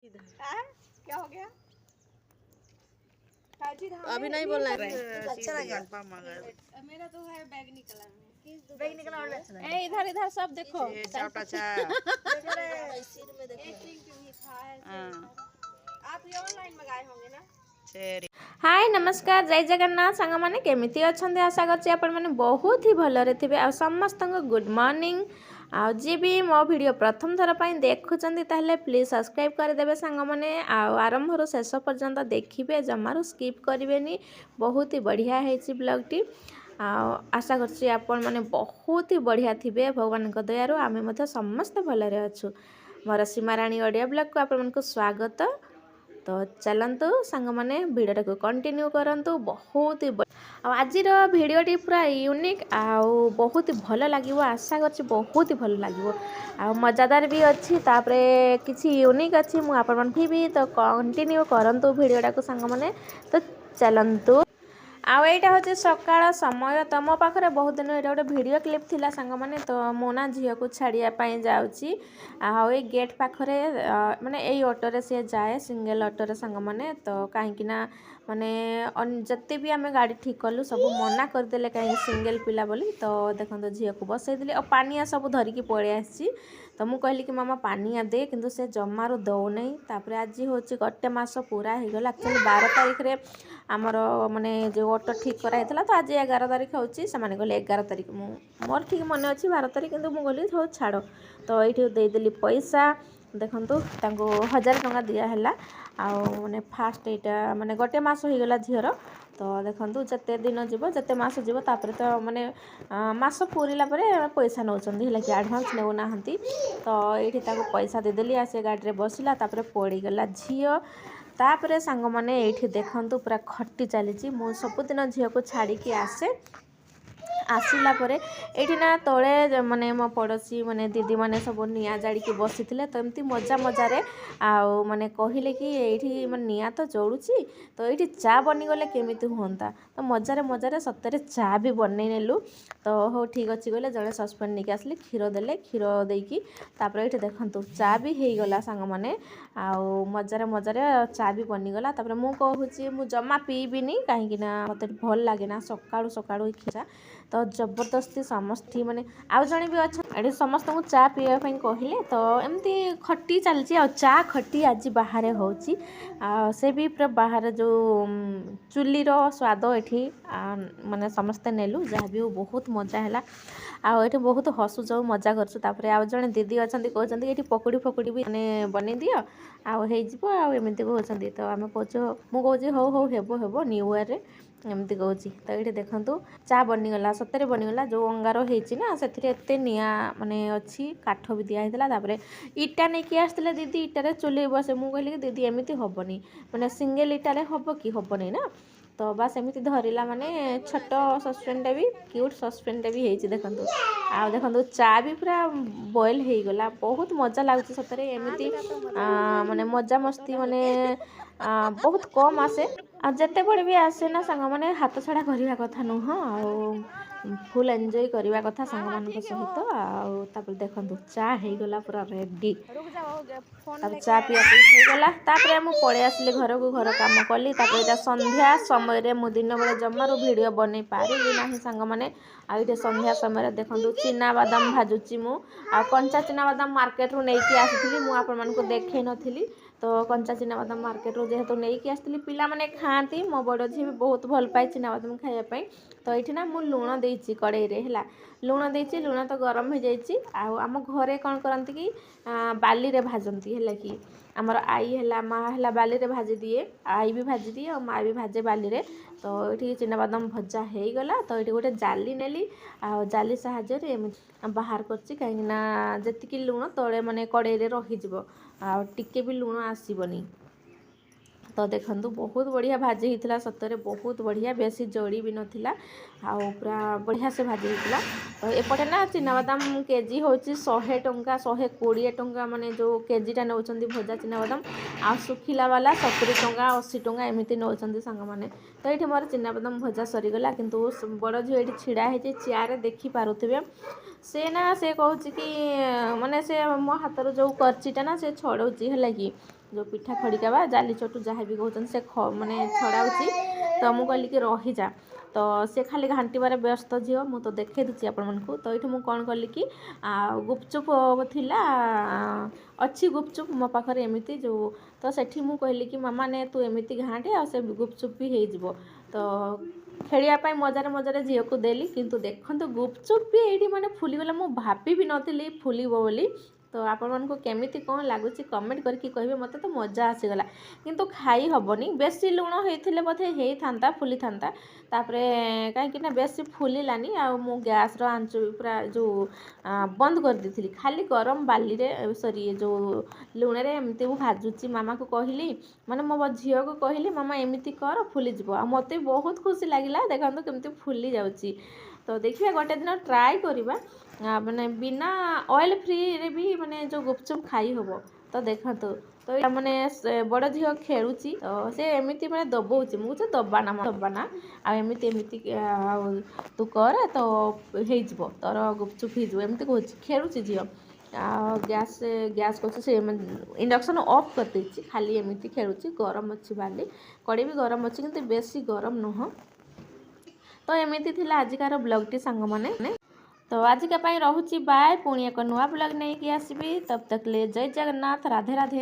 क्या हो गया? अभी नहीं बोलना है। अच्छा लगा। मेरा तो है बैगनी कलर में। बैग निकला और अच्छा लगा। इधर इधर सब देखो। सिर में देखो। आप ये ऑनलाइन मंगाए होंगे ना? हाय नमस्कार जय जगन्नाथ सांग मैंने केमिति अच्छे आशा करछि आपण माने बहुत ही भलरे थिबे आ समस्त गुड मॉर्निंग आ जी भी मो वीडियो प्रथम थर पई देखुचंदी ताहले प्लीज सब्सक्राइब कर देबे सांग माने आ आरंभ रो शेष पर्यंत देखिबे जमारो स्किप करिवेनी बहुत ही बढ़िया हेछि ब्लॉग टी आशा करछि आपण माने बहुत ही बढ़िया थिबे भगवान को दयारो आमे मथे समस्त भलरे अछु मोर सीमाराणी ऑडियो ब्लॉग को आपण को स्वागत। तो चलतु सांग मैंने भिडियो को कंटिन्यू करंतु बहुत ही आज भिडियोटी पूरा यूनिक आउ बहुत ही भल लगे आशा कर बहुत ही भल लगे आ मजादार भी अच्छी तापरे किसी यूनिक अच्छी मुझे भी तो कंटिन्यू करंतु भिडियोटा को सांग मैंने तो चलतु आईटा हूँ सकाल समय तो मो पाखे बहुत दिन ये गोटे वीडियो क्लिप थिला सांग माने तो मो ना झील को छाड़ियापाई जाऊँगी आई गेट पाखरे माने यही ऑटोरे सी जाए सिंगल ऑटोरे सांग माने तो कहीं माने जिते भी आम गाड़ी ठीक कलु सब मना करदे कहीं सिंगल पिला बोली तो देखो झील को बसईदे और पानिया सब धरिकी पलि आसी तो मुझे कहली कि मामा पानिया दे किंतु से जमार दौना तापर आज हूँ गोटे मस पूरा हो गला एक्चुअली 12 तारीख रे आमर माने जो ऑटो ठीक कराई तो आज 11 तारीख होची से माने कहले 11 तारीख मोर ठीक मन अच्छी 12 तारीख किंतु मुझे कहली हो छाड़ तो ये देदेली पैसा देखु 1000 टंका दिहला आने फास्ट यहाँ माने गोटे मस हो गला झीर तो देखु जिते दिन जीव जिते मस जीव तापर तो माने मस पूरीला पैसा नौ कि एडवांस नौना तो ये पैसा देदेली से गाड़ी में बसला तापर पड़गला झील तापर सांग मैंने ये देखु पूरा खटी चली मु सबुदिन झील को छाड़ी आसे आसला ये ना तले माने मो पड़ोसी माने दीदी माने सब निआ जाड़ी बसी तो एमती मजा मजार माने कहले कि ये निआ तो जोड़ुची तो ये चा बनीगले केमिति हुंता तो मजार मजार सतरे चा भी बनई नेलु तो हो ठीक अच्छी कहले जड़े सस्पेंड नहीं आसली क्षीर देले क्षीर देकी तापर ये देखु चा भी हो गला सांग माने मजार मजार चा भी बनीगला तापर मु कहूँ मु जमा पीबिनी कहीं मत भल लगे ना सकाळु सकाळु क्षीरा तो जबरदस्ती समस्ती माने आउ जणे भी अच्छा ये समस्त को चा पीवा कहले तो एमती खटी चलची आ चा खटी आज बाहर होची से भी पूरा बाहर जो चुलीर स्वाद ये माने समस्ते नेलु जहाँ भी बहुत मजा है आठ बहुत हसुच मजा करछु आउ जणे दीदी अच्छा कहते ये पकुड़ी फकुड़ी भी माने बनी दियो आमती कहते तो आम कहूँ मुझे हौ हौ हेबो न्यू ईयर रे एमती कहूँ तो ये देखु चा बनीगला सतरे बनीगला जो अंगार होना से निआ माने अच्छी काठ भी दिखाई इटा नहीं कि आसते दीदी इटारे चुले बसे मुझे कहली कि दीदी एमती हेनी मैंने सिंगल इटारे हम कि हेनी ना तो बस एमती धरला माने छोट सस्पेनटे भी क्यूट सस्पेनटे भी होती देखो देखो चा भी पूरा बॉयल हो गला बहुत मजा लगुच सतरे एमती माने मजा मस्ती माने बहुत कम आसे आ जिते बड़े भी आसे ना सांग माने हाथ छड़ा करने कथा नुह फुल एंजॉय करने कथा सांग मान सहित आपर देखो चा हो गला पूरा रेडी चा पिया होगला पलि आसिली घर को घर कम कली संध्या समय मु दिन बेले जमार वीडियो बन पारि ना सांग मैंने आईटे संध्या समय देखो चिना बादाम भाजुची मु कंचा चिना बादाम मार्केट रू नहीं आसी मुझे देखे नी तो कंचा चिना बादाम मार्केट रू जेहेतु नहीं आसती पिला माने खाती मो बड़ झी भी बहुत भल पाए चिना बादाम खायापी तो ये ना मु लुण देती कड़े है लुण देती लुण तो गरम हो जाइए आम घरे कौन करती कि बाली रे भाजती है कि आमर आई है माँ है बाली रे भाजी दिए आई भी भाजी दिए और माँ भी भाजे बाली रे तो ये चिना बादाम भजा हो गला तो ये गोटे जाली नेली जाली साहाय्य बाहर करची कहीं जी लुण तले माने कड़े रही टिके भी लुण आसबनी तो देखु बहुत बढ़िया भाजी होता सतरे बहुत बढ़िया बेसी जड़ी भी नाला पूरा बढ़िया से भाजी होता तो एपटे ना चिनाबादाम केजी हूँ 100 टंका 120 टंका माने जो केजीटा नौ भजा चिनाबादाम आ सुखिला वाला 70 टंका 80 टंका एमती नौ सांग मैंने तो ये मोर चिनाबादाम भजा सरीगला किंतु बड़ झील ये छिड़ा है चेयर देखी पारुथिबे से ना से कहूँ कि माने से मो हाथ जो करचीटा ना से छड़ौची है कि जो पिठा खड़िका बा जाली चटू जहाँ भी कहते से माने छड़ाऊँगी तो मुझे कहली कि रहीजा तो से खाली घांटार व्यस्त झील मु तो देखे दूसरी आपण को तो ये कौन कली कि गुपचुप थिला अच्छी गुपचुप मो पाखे एमती जो तो सेठी मु कहली कि मामा ने तू एमती घाटे आ से गुपचुप भी हो तो खेलियापाई मजारे मजारे झील को देली किंतु देखो गुपचुप भी ये मैंने फुलीगला मुझे भाभी भी नी फुल बोली तो आपण मानक केमिति कौन लगुच कमेंट करके कहे मत तो मजा आसीगला किंतु खाई हेनी बेसी लुण होते बोधे होता फुली था तापरे कहीं बेसी फुलानी मु गैस आंच पूरा जो बंद कर दी खाली गरम बाली रे सॉरी जो लुण रे एमती भाजुची मामा को कहली माने मो झील को कहली मामा एमती कर फुलीज मत बहुत खुशी लगे देखा केमती फुली जाऊँगी तो देखिए गोटे दिन ट्राए करवा माने बिना ऑयल फ्री रे भी माने जो गुपचुप खाई हम तो देखो तो मैंने बड़ झील खेलुची तो से एमती मैंने दबाऊँगी मुझे दबाना आमती एमती तू कर तो हो तोर गुपचुप होमती कहूँ खेलुची झील गैस गैस कर से इंडक्शन ऑफ कर देछि खाली एमती खेलुची गरम अच्छी बाली कड़ी भी गरम अच्छी किंतु बेसी गरम नुह तो एमती थिला आजिकार ब्लॉगटी सांग माने तो आजिका रोची बाय पुणी एक नुआ ब्लॉग नहीं कि आसबि तब तक ले जय जगन्नाथ राधे राधे।